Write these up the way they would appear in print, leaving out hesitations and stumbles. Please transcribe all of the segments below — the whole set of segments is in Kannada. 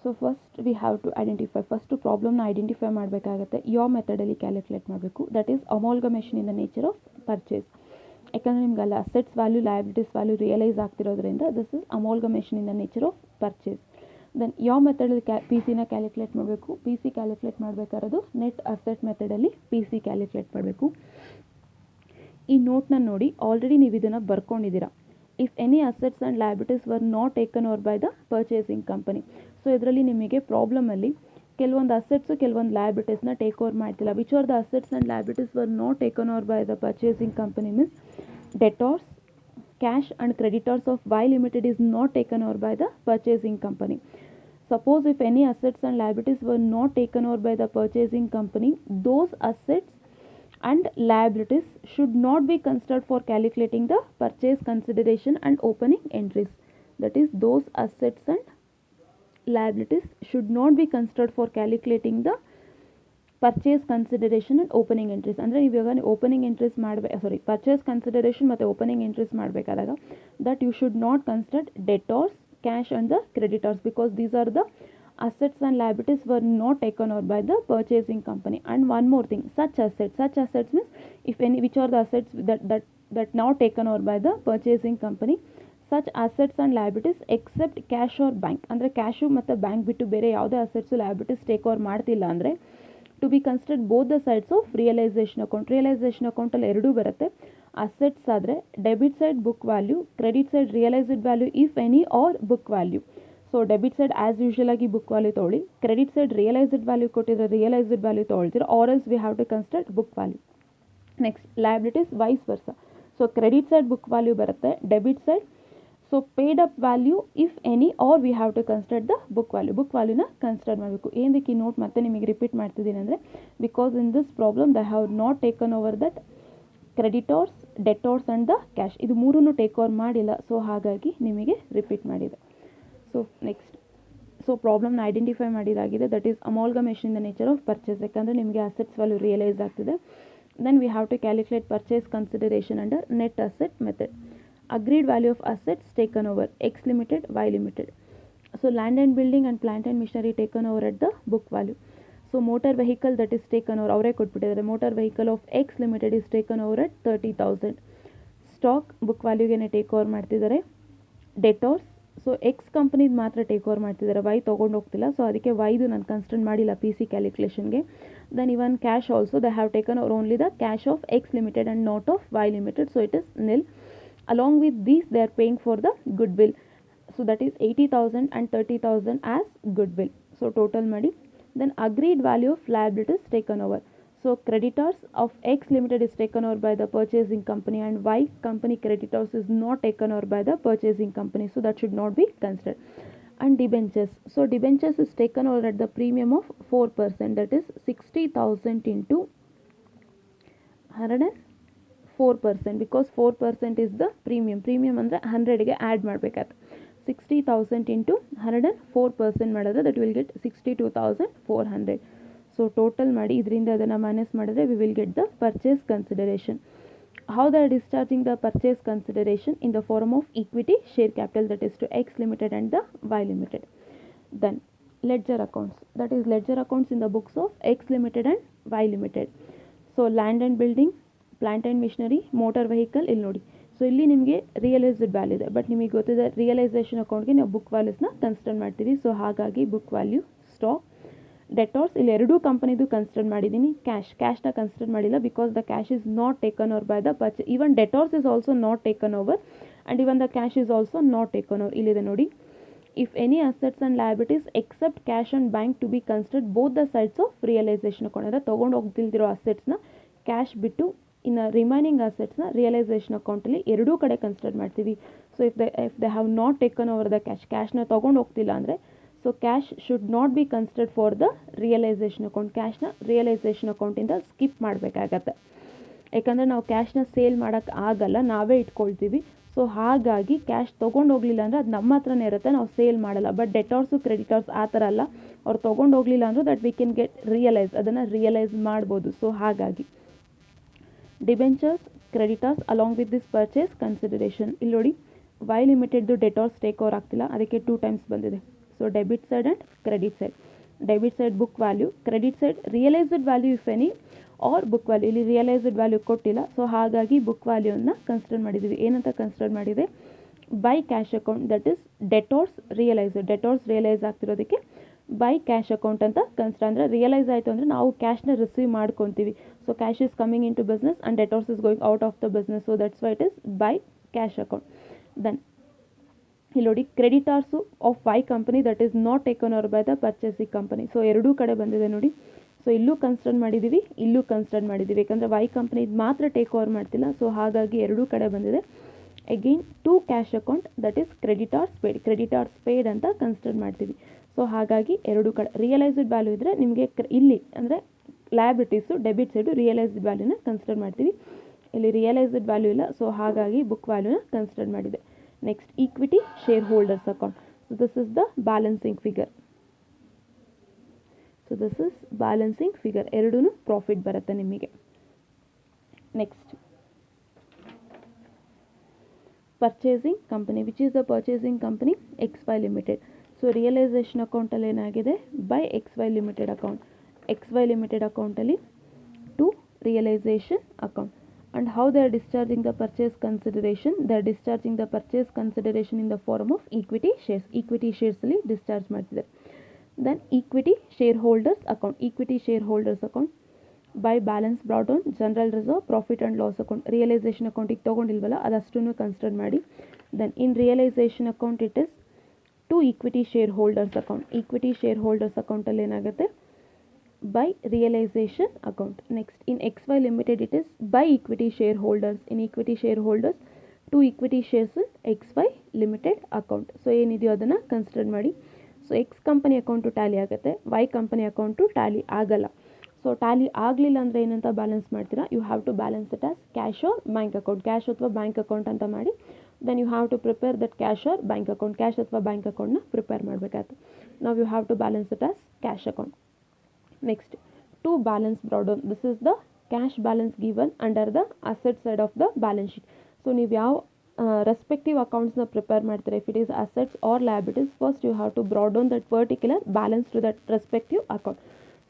So first we have to identify, first ಪ್ರಾಬ್ಲಮ್ನ ಐಡೆಂಟಿಫೈ ಮಾಡಬೇಕಾಗತ್ತೆ. ಯಾವ ಮೆಥಡಲ್ಲಿ ಕ್ಯಾಲ್ಕುಲೇಟ್ ಮಾಡಬೇಕು, that is amalgamation in the nature of purchase. ಯಾಕಂದರೆ ನಿಮ್ಗೆ ಅಲ್ಲಿ assets value liabilities value realise ಆಗ್ತಿರೋದ್ರಿಂದ this is amalgamation in the nature of purchase. Then ಯಾವ ಮೆಥಡಲ್ಲಿ ಪಿ ಸಿನ ಕ್ಯಾಲ್ಕುಲೇಟ್ ಮಾಡಬೇಕು, ಪಿ ಸಿ ಕ್ಯಾಲ್ಕುಲೇಟ್ ಮಾಡಬೇಕಾರೋದು ನೆಟ್ ಅಸೆಟ್ ಮೆಥಡಲ್ಲಿ ಪಿ ಸಿ ಕ್ಯಾಲ್ಕುಲೇಟ್ ಮಾಡಬೇಕು. ಈ ನೋಟ್ನ ನೋಡಿ, ಆಲ್ರೆಡಿ ನೀವು ಇದನ್ನು ಬರ್ಕೊಂಡಿದ್ದೀರಾ. If any assets and liabilities were not taken over by the purchasing company. So ಇದರಲ್ಲಿ ನಿಮಗೆ ಪ್ರಾಬ್ಲಮಲ್ಲಿ ಕೆಲವೊಂದು ಅಸೆಟ್ಸು ಕೆಲವೊಂದು ಲಯಬಿಲಿಟೀಸ್ನ ಟೇಕ್ ಓವರ್ ಮಾಡ್ತಿಲ್ಲ. Which are the assets and liabilities were not taken over by the purchasing company means debtors, cash and creditors of Y Limited is not taken over by the purchasing company. Suppose if any assets and liabilities were not taken over by the purchasing company, those assets and liabilities should not be considered for calculating the purchase consideration and opening entries. That is, those assets and liabilities should not be considered for calculating the purchase consideration and opening entries. ಅಂದರೆ ಇವಾಗ ಓಪನಿಂಗ್ ಎಂಟ್ರೀಸ್ ಪರ್ಚೇಸ್ ಕನ್ಸಿಡರೇಷನ್ ಮತ್ತು ಓಪನಿಂಗ್ ಎಂಟ್ರೀಸ್ ಮಾಡಬೇಕಾದಾಗ that you should not consider debtors, cash and the creditors because these are the assets and liabilities were not taken over by the purchasing company. And one more thing, such assets means if any, which are the assets that not taken over by the purchasing company, such assets and liabilities except cash or bank. ಅಂದರೆ ಕ್ಯಾಶು ಮತ್ತು ಬ್ಯಾಂಕ್ ಬಿಟ್ಟು ಬೇರೆ ಯಾವುದೇ ಅಸೆಟ್ಸು ಲಯಬಿಲಿಟೀಸ್ ಟೇಕ್ ಓವರ್ ಮಾಡ್ತಿಲ್ಲ ಅಂದರೆ to be considered both the sides of realisation account. Realisation ಅಕೌಂಟಲ್ಲಿ ಎರಡೂ ಬರುತ್ತೆ. ಅಸೆಟ್ಸ್ ಆದರೆ debit side book value, credit side realised value if any or book value. So debit side as usual ಆಗಿ ಬುಕ್ ವ್ಯಾಲ್ಯೂ ತೊಗೊಳ್ಳಿ, ಕ್ರೆಡಿಟ್ ಸೈಡ್ ರಿಯಲೈಸ್ಡ್ ವ್ಯಾಲ್ಯೂ ಕೊಟ್ಟಿದ್ರೆ ರಿಯಲೈಸ್ಡ್ ವ್ಯಾಲ್ಯೂ ತೊಗೊಳ್ತೀರ, or else we have to consider book value. Next liabilities vice versa. So credit side book value ಬರುತ್ತೆ, debit side so paid up value if any or we have to consider the book value. Book ವ್ಯಾಲ್ಯೂನ ಕನ್ಸಿಡರ್ ಮಾಡಬೇಕು. ಏನಕ್ಕೆ ಈ ನೋಟ್ ಮತ್ತೆ ನಿಮಗೆ ರಿಪೀಟ್ ಮಾಡ್ತಿದ್ದೀನಿ ಅಂದರೆ because in this problem the have not taken over that creditors, debtors and the cash. ಇದು ಮೂರನ್ನು ಟೇಕ್ ಓವರ್ ಮಾಡಿಲ್ಲ. ಸೊ ಹಾಗಾಗಿ ನಿಮಗೆ ರಿಪೀಟ್ ಮಾಡಿದೆ. ಸೊ ನೆಕ್ಸ್ಟ್, ಸೊ ಪ್ರಾಬ್ಲಮ್ನ ಐಡೆಂಟಿಫೈ ಮಾಡಿದಾಗಿದೆ. That is amalgamation in the nature of purchase. ಯಾಕಂದರೆ ನಿಮಗೆ ಅಸೆಟ್ಸ್ ವ್ಯಾಲ್ಯೂ ರಿಯಲೈಸ್ ಆಗ್ತಿದೆ. Then we have to calculate purchase consideration under net asset method. Agreed value of assets taken over X limited, Y limited. So land and building and plant and machinery taken over at the book value. So motor vehicle that is taken over, ಅವರೇ ಕೊಟ್ಬಿಟ್ಟಿದ್ದಾರೆ. motor vehicle of X limited is taken over at 30,000. Stock book ವ್ಯಾಲ್ಯೂಗೆ ಟೇಕ್ ಓವರ್ ಮಾಡ್ತಿದ್ದಾರೆ. ಡೆಟಾರ್ಸ್ ಸೊ ಎಕ್ಸ್ ಕಂಪ್ನಿದು ಮಾತ್ರ ಟೇಕ್ ಓವರ್ ಮಾಡ್ತಿದ್ದಾರೆ, ವೈ ತೊಗೊಂಡು ಹೋಗ್ತಿಲ್ಲ. ಸೊ ಅದಕ್ಕೆ ವೈದು ನಾನು ಕನ್ಸಿಡರ್ ಮಾಡಿಲ್ಲ ಪಿ ಸಿ ಕ್ಯಾಲ್ಕುಲೇಷನ್ಗೆ. Then even cash also they have taken over only the cash of X limited and not of Y limited. So it is nil. Along with these they are paying for the goodwill. So that is 80,000 and 30,000 as goodwill. So total ಮಾಡಿ. Then agreed value of liabilities taken over. So creditors of X limited is taken over by the purchasing company and Y company creditors is not taken over by the purchasing company. So that should not be considered. And debentures. So debentures is taken over at the premium of 4%. That is 60,000 into 4% because 4% is the premium. Premium ಅಂದರೆ 100ಗೆ ಆ್ಯಡ್ ಮಾಡಬೇಕಾದ್ರೆ 60,000 ಇಂಟು 104% ಮಾಡಿದ್ರೆ that will get 62,400. So total ಮಾಡಿ ಇದರಿಂದ ಅದನ್ನು ಮೈನಸ್ ಮಾಡಿದ್ರೆ we will get the purchase consideration. How they are discharging the purchase consideration in the form of equity share capital that is to x limited and the y limited. Then ledger accounts, that is ledger accounts in the books of X limited and Y limited. So land and building, plant and machinery, motor vehicle ಇಲ್ಲಿ ನೋಡಿ. ಸೊ ಇಲ್ಲಿ ನಿಮಗೆ ರಿಯಲೈಸ್ಡ್ ವ್ಯಾಲ್ಯೂ ಇದೆ, ಬಟ್ ನಿಮಗೆ ಗೊತ್ತಿದೆ ರಿಯಲೈಸೇಷನ್ ಅಕೌಂಟ್ಗೆ ನಾವು ಬುಕ್ ವ್ಯಾಲ್ಯೂಸ್ನ ಕನ್ಸಿಡರ್ ಮಾಡ್ತೀವಿ. ಸೊ ಹಾಗಾಗಿ ಬುಕ್ ವ್ಯಾಲ್ಯೂ, ಸ್ಟಾಕ್, ಡೆಟಾರ್ಸ್ ಇಲ್ಲಿ ಎರಡೂ ಕಂಪನಿದು ಕನ್ಸಿಡರ್ ಮಾಡಿದ್ದೀನಿ. ಕ್ಯಾಶ್ನ ಕನ್ಸಿಡರ್ ಮಾಡಿಲ್ಲ because the cash is not taken over by the purchase. Even debtors is also not taken over and even the cash is also not taken over. ಇಲ್ಲಿದೆ ನೋಡಿ. If any assets and liabilities except cash and bank to be considered both the sides of realisation account. ಅಂದರೆ ತೊಗೊಂಡು ಹೋಗ್ತಿಲ್ದಿರೋ ಅಸೆಟ್ಸ್ನ ಕ್ಯಾಶ್ ಬಿಟ್ಟು ಇನ್ನು ರಿಮೈನಿಂಗ್ ಅಸೆಟ್ಸ್ನ ರಿಯಲೈಸೇಷನ್ ಅಕೌಂಟಲ್ಲಿ ಎರಡೂ ಕಡೆ ಕನ್ಸಿಡರ್ ಮಾಡ್ತೀವಿ. So if they have not taken over the ಕ್ಯಾಶ್ನ ತೊಗೊಂಡು ಹೋಗ್ತಿಲ್ಲ ಅಂದರೆ so cash should not be considered for the realisation account. ಕ್ಯಾಶ್ನ ರಿಯಲೈಸೇಷನ್ ಅಕೌಂಟಿಂದ ಸ್ಕಿಪ್ ಮಾಡಬೇಕಾಗತ್ತೆ. ಯಾಕಂದರೆ ನಾವು ಕ್ಯಾಶ್ನ ಸೇಲ್ ಮಾಡೋಕ್ಕೆ ಆಗಲ್ಲ, ನಾವೇ ಇಟ್ಕೊಳ್ತೀವಿ. ಸೊ ಹಾಗಾಗಿ ಕ್ಯಾಶ್ ತೊಗೊಂಡು ಹೋಗಲಿಲ್ಲ ಅಂದರೆ ಅದು ನಮ್ಮ ಹತ್ರನೇ ಇರುತ್ತೆ, ನಾವು ಸೇಲ್ ಮಾಡಲ್ಲ. ಬಟ್ ಡೆಟಾರ್ಸು ಕ್ರೆಡಿಟರ್ಸ್ ಆ ಥರ ಅಲ್ಲ, ಅವ್ರು ತೊಗೊಂಡು ಹೋಗಲಿಲ್ಲ ಅಂದರೂ that we can get realise, ಅದನ್ನು ರಿಯಲೈಸ್ ಮಾಡ್ಬೋದು. ಸೊ ಹಾಗಾಗಿ debentures, creditors along with this purchase consideration. ಇಲ್ಲಿ ನೋಡಿ ವೈ ಲಿಮಿಟೆಡ್ದು ಡೆಟಾರ್ಸ್ ಟೇಕ್ ಓವರ್ ಆಗ್ತಿಲ್ಲ, ಅದಕ್ಕೆ 2 ಟೈಮ್ಸ್ ಬಂದಿದೆ. So so debit side and credit side. Debit side book value, credit side realised value if any or book value. ಇಲ್ಲಿ ರಿಯಲೈಸ್ಡ್ ವ್ಯಾಲ್ಯೂ ಕೊಟ್ಟಿಲ್ಲ, ಸೊ ಹಾಗಾಗಿ ಬುಕ್ ವ್ಯಾಲ್ಯೂನ ಕನ್ಸಿಡರ್ ಮಾಡಿದ್ದೀವಿ. ಏನಂತ ಕನ್ಸಿಡರ್ ಮಾಡಿದೆ? By cash account, that is debtors realised. Debtors realise ಆಗ್ತಿರೋದಕ್ಕೆ ಬೈ ಕ್ಯಾಶ್ ಅಕೌಂಟ್ ಅಂತ ಕನ್ಸಿಡರ್. ಅಂದರೆ ರಿಯಲೈಸ್ ಆಯಿತು ಅಂದರೆ ನಾವು ಕ್ಯಾಶ್ನ ರಿಸೀವ್ ಮಾಡ್ಕೊತೀವಿ. So cash is coming into business and debtors is going out of the business. So that's why it is by cash account. Then ಇಲ್ಲಿ ನೋಡಿ, creditors of Y company that is not taken over by the purchasing company. So ಎರಡೂ ಕಡೆ ಬಂದಿದೆ ನೋಡಿ. ಸೊ ಇಲ್ಲೂ ಕನ್ಸಿಡರ್ ಮಾಡಿದ್ದೀವಿ, ಇಲ್ಲೂ ಕನ್ಸಿಡರ್ ಮಾಡಿದ್ದೀವಿ. ಯಾಕಂದರೆ ವೈ ಕಂಪನಿ ಮಾತ್ರ ಟೇಕ್ ಓವರ್ ಮಾಡ್ತಿಲ್ಲ, ಸೊ ಹಾಗಾಗಿ ಎರಡೂ ಕಡೆ ಬಂದಿದೆ. Again to cash account that is creditors paid, creditors paid ಅಂತ ಕನ್ಸಿಡರ್ ಮಾಡ್ತೀವಿ. ಸೊ ಹಾಗಾಗಿ ಎರಡೂ ಕಡೆ ರಿಯಲೈಸ್ಡ್ ವ್ಯಾಲ್ಯೂ ಇದ್ದರೆ ನಿಮಗೆ ಇಲ್ಲಿ ಅಂದರೆ ಲಯಬಿಲಿಟೀಸು ಡೆಬಿಟ್ ಸೈಡು ರಿಯಲೈಸ್ಡ್ ವ್ಯಾಲ್ಯೂನ ಕನ್ಸಿಡರ್ ಮಾಡ್ತೀವಿ. ಇಲ್ಲಿ ರಿಯಲೈಸ್ಡ್ ವ್ಯಾಲ್ಯೂ ಇಲ್ಲ, ಸೊ ಹಾಗಾಗಿ ಬುಕ್ ವ್ಯಾಲ್ಯೂನ ಕನ್ಸಿಡರ್ ಮಾಡಿದೆ. Next equity share holders account. So this is the balancing figure. So this is balancing figure. ಎರಡೂ ಪ್ರಾಫಿಟ್ ಬರುತ್ತೆ ನಿಮಗೆ. Next purchasing company, which is the purchasing company? XY limited. So realisation ಅಕೌಂಟಲ್ಲಿ ಏನಾಗಿದೆ? By XY limited account. XY limited ಅಕೌಂಟಲ್ಲಿ to realisation account. And how they are discharging the purchase consideration? They are discharging the purchase consideration in the form of equity shares. Equity shares ಅಲ್ಲಿ discharge ಮಾಡ್ತಿದ್ದಾರೆ. Then equity shareholders account. Equity shareholders account by balance brought down, general reserve, profit and loss account. Realization account ಈಗ ತೊಗೊಂಡಿಲ್ವಲ್ಲ ಅದಷ್ಟನ್ನು ಕನ್ಸಿಡರ್ ಮಾಡಿ. Then in realization account it is to equity shareholders account. Equity shareholders account ಅಲ್ಲಿ ಏನಾಗುತ್ತೆ? By realization account. Next in XY limited it is by equity shareholders. In equity shareholders to equity shares in XY limited account. So ಏನಿದೆಯೋ ಅದನ್ನು ಕನ್ಸಿಡರ್ ಮಾಡಿ. So X company account tally ಆಗುತ್ತೆ, Y ಕಂಪನಿ ಅಕೌಂಟು ಟ್ಯಾಲಿ ಆಗಲ್ಲ. ಸೊ ಟ್ಯಾಲಿ ಆಗಲಿಲ್ಲ ಅಂದರೆ ಏನಂತ ಬ್ಯಾಲೆನ್ಸ್ ಮಾಡ್ತೀರಾ? You have to balance it as cash or bank account. Cash ಅಥವಾ ಬ್ಯಾಂಕ್ ಅಕೌಂಟ್ ಅಂತ ಮಾಡಿ. Then you have to prepare that cash or bank account. Cash ಅಥವಾ ಬ್ಯಾಂಕ್ ಅಕೌಂಟ್ನ ಪ್ರಿಪೇರ್ ಮಾಡಬೇಕಾಯ್ತು. ನಾವು you have to balance it as cash account. Next, to balance brought down. This is the cash balance given under the asset side of the balance sheet. So ನೀವು ಯಾವ ರೆಸ್ಪೆಕ್ಟಿವ್ ಅಕೌಂಟ್ಸ್ನ ಪ್ರಿಪೇರ್ ಮಾಡ್ತೀರಾ? If it is assets or liabilities, first you have to brought down that particular balance to that respective account.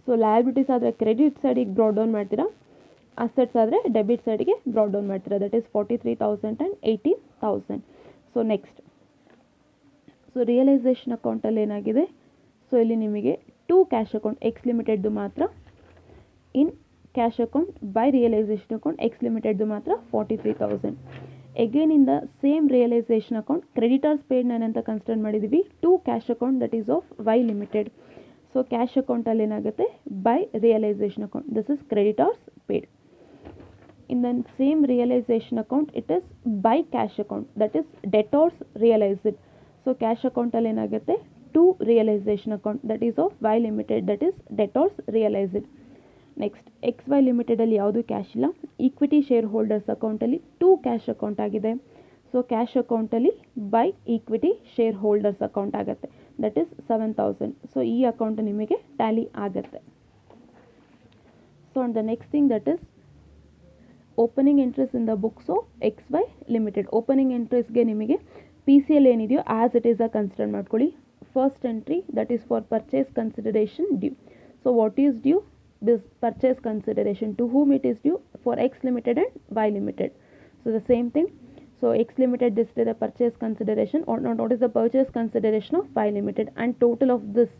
So liabilities ಆದರೆ ಕ್ರೆಡಿಟ್ ಸೈಡಿಗೆ ಬ್ರಾಡ್ ಡೌನ್ ಮಾಡ್ತೀರಾ, ಅಸೆಟ್ಸ್ ಆದರೆ ಡೆಬಿಟ್ ಸೈಡಿಗೆ ಬ್ರಾಡ್ ಡೌನ್ ಮಾಡ್ತೀರಾ. That is 43,000 and 18,000. So next, so realisation ಅಕೌಂಟಲ್ಲಿ ಏನಾಗಿದೆ? ಸೊ ಇಲ್ಲಿ ನಿಮಗೆ ಟು ಕ್ಯಾಶ್ ಅಕೌಂಟ್ ಎಕ್ಸ್ ಲಿಮಿಟೆಡ್ದು ಮಾತ್ರ. In cash account by realisation account X ಲಿಮಿಟೆಡ್ದು ಮಾತ್ರ 43,000. Again in the same realisation account creditors paid ನಾನು ಅಂತ ಕನ್ಸಿಡರ್ ಮಾಡಿದ್ದೀವಿ to cash account that is of Y limited. So cash ಅಕೌಂಟಲ್ಲಿ ಏನಾಗುತ್ತೆ? By realisation account. This is creditors paid. In the same realisation account it is by cash account that is debtors realised. So cash ಅಕೌಂಟಲ್ಲಿ ಏನಾಗುತ್ತೆ? To realisation account that is of Y limited that is debtors realised. Next XY ಲಿಮಿಟೆಡಲ್ಲಿ ಯಾವುದೂ ಕ್ಯಾಶ್ ಇಲ್ಲ. ಈಕ್ವಿಟಿ ಶೇರ್ ಹೋಲ್ಡರ್ಸ್ ಅಕೌಂಟಲ್ಲಿ ಟು ಕ್ಯಾಶ್ ಅಕೌಂಟ್ ಆಗಿದೆ. ಸೊ ಕ್ಯಾಶ್ ಅಕೌಂಟಲ್ಲಿ by equity share holders account ಆಗುತ್ತೆ. That is 7,000. ಸೊ ಈ ಅಕೌಂಟ್ ನಿಮಗೆ ಟ್ಯಾಲಿ ಆಗುತ್ತೆ. So and the next thing that is opening entries in the books of XY limited. Opening ಎಂಟ್ರೀಸ್ಗೆ ನಿಮಗೆ PCL ಏನಿದೆಯೋ ಆ್ಯಸ್ ಇಟ್ ಈಸ್ ಕನ್ಸಿಡರ್ ಮಾಡ್ಕೊಳ್ಳಿ. First entry that is for purchase consideration due. So what is due? This purchase consideration. To whom it is due? For X limited and Y limited. So the same thing. So X limited this is the purchase consideration or not. What is the purchase consideration of Y limited and total of this?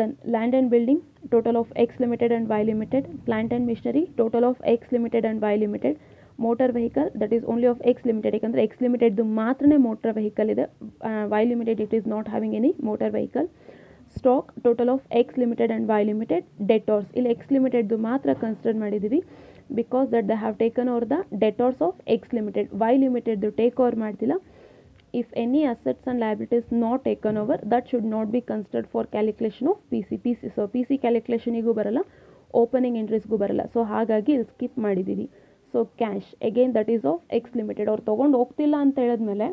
Then land and building total of X limited and Y limited. Plant and machinery total of X limited and Y limited. Motor vehicle that is only of X limited. ಯಾಕಂದರೆ ಎಕ್ಸ್ ಲಿಮಿಟೆಡ್ದು ಮಾತ್ರನೇ ಮೋಟರ್ ವೆಹಿಕಲ್ ಇದೆ. Y limited it is not having any motor vehicle. Stock total of X limited and Y limited. Debtors ಇಲ್ಲಿ ಎಕ್ಸ್ ಲಿಮಿಟೆಡ್ದು ಮಾತ್ರ ಕನ್ಸಿಡರ್ ಮಾಡಿದ್ದೀವಿ because that they have taken over the debtors of X limited. Y ಲಿಮಿಟೆಡ್ದು ಟೇಕ್ ಓವರ್ ಮಾಡ್ತಿಲ್ಲ. If any assets and liabilities not taken over that should not be considered for calculation of PC. So PC ಕ್ಯಾಲ್ಕುಲೇಷನಿಗೂ ಬರಲ್ಲ, ಓಪನಿಂಗ್ ಎಂಟ್ರೀಸ್ಗೂ ಬರಲ್ಲ. ಸೊ ಹಾಗಾಗಿ ಇಲ್ಲಿ ಸ್ಕಿಪ್ ಮಾಡಿದ್ದೀವಿ. So cash again that is of X limited. ಅವ್ರು ತೊಗೊಂಡು ಹೋಗ್ತಿಲ್ಲ ಅಂತ ಹೇಳಿದ್ಮೇಲೆ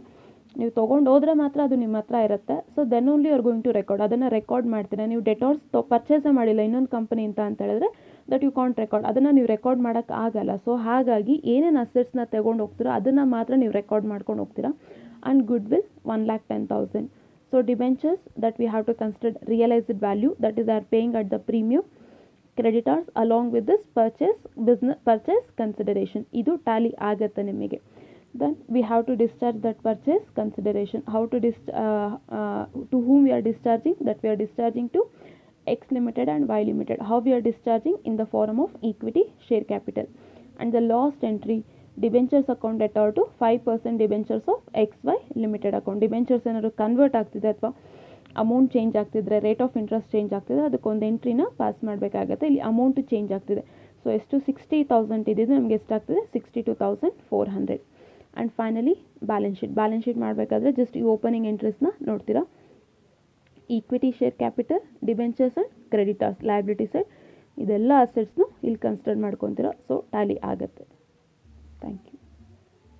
ನೀವು ತೊಗೊಂಡು ಹೋದರೆ ಮಾತ್ರ ಅದು ನಿಮ್ಮ ಹತ್ರ ಇರುತ್ತೆ. ಸೊ ದೆನ್ ಓನ್ಲಿ ಅವ್ರು ಗೋಯಿಂಗ್ ಟು ರೆಕಾರ್ಡ್. ಅದನ್ನು ರೆಕಾರ್ಡ್ ಮಾಡ್ತೀರಾ. ನೀವು ಡೆಟಾರ್ಸ್ ಪರ್ಚೇಸೇ ಮಾಡಿಲ್ಲ ಇನ್ನೊಂದು ಕಂಪನಿ ಅಂತ ಹೇಳಿದ್ರೆ ದಟ್ ಯು ಕಾಂಟ್ ರೆಕಾರ್ಡ್. ಅದನ್ನು ನೀವು ರೆಕಾರ್ಡ್ ಮಾಡೋಕ್ಕೆ ಆಗಲ್ಲ. ಸೊ ಹಾಗಾಗಿ ಏನೇನು ಅಸೆಟ್ಸ್ನ ತೊಗೊಂಡು ಹೋಗ್ತೀರೋ ಅದನ್ನು ಮಾತ್ರ ನೀವು ರೆಕಾರ್ಡ್ ಮಾಡ್ಕೊಂಡು ಹೋಗ್ತೀರಾ. And goodwill 1,10,000. So debentures that we have to consider realised value that is or paying at the premium creditors along with this purchase consideration. ಇದು ಟ್ಯಾಲಿ ಆಗುತ್ತೆ ನಿಮಗೆ. Then we have to discharge that purchase consideration. How to to whom we are discharging? That we are discharging to X Limited and Y Limited. How we are discharging? In the form of equity share capital. And the last entry, debentures account debtor to 5% debentures of XY Limited account. Debentures ಏನಾದ್ರು ಕನ್ವರ್ಟ್ ಆಗ್ತಿದೆ ಅಥವಾ ಅಮೌಂಟ್ ಚೇಂಜ್ ಆಗ್ತಿದ್ರೆ, ರೇಟ್ ಆಫ್ ಇಂಟ್ರೆಸ್ಟ್ ಚೇಂಜ್ ಆಗ್ತಿದೆ, ಅದಕ್ಕೊಂದು ಎಂಟ್ರಿನ ಪಾಸ್ ಮಾಡಬೇಕಾಗತ್ತೆ. ಇಲ್ಲಿ ಅಮೌಂಟ್ ಚೇಂಜ್ ಆಗ್ತಿದೆ. ಸೊ ಎಷ್ಟು 60,000 ಇದ್ದಿದ್ದು ನಮಗೆ ಎಷ್ಟಾಗ್ತಿದೆ 62,400. ಆ್ಯಂಡ್ ಫೈನಲಿ ಬ್ಯಾಲೆನ್ಸ್ ಶೀಟ್ ಮಾಡಬೇಕಾದ್ರೆ ಜಸ್ಟ್ ಈ ಓಪನಿಂಗ್ ಎಂಟ್ರೀಸ್ನ ನೋಡ್ತೀರಾ. Equity share capital, debentures and creditors, liability side, ಇದೆಲ್ಲ ಅಸೆಟ್ಸ್ನು ಇಲ್ಲಿ ಕನ್ಸಿಡರ್ ಮಾಡ್ಕೊತೀರಾ. ಸೊ ಟ್ಯಾಲಿ ಆಗುತ್ತೆ. Thank you.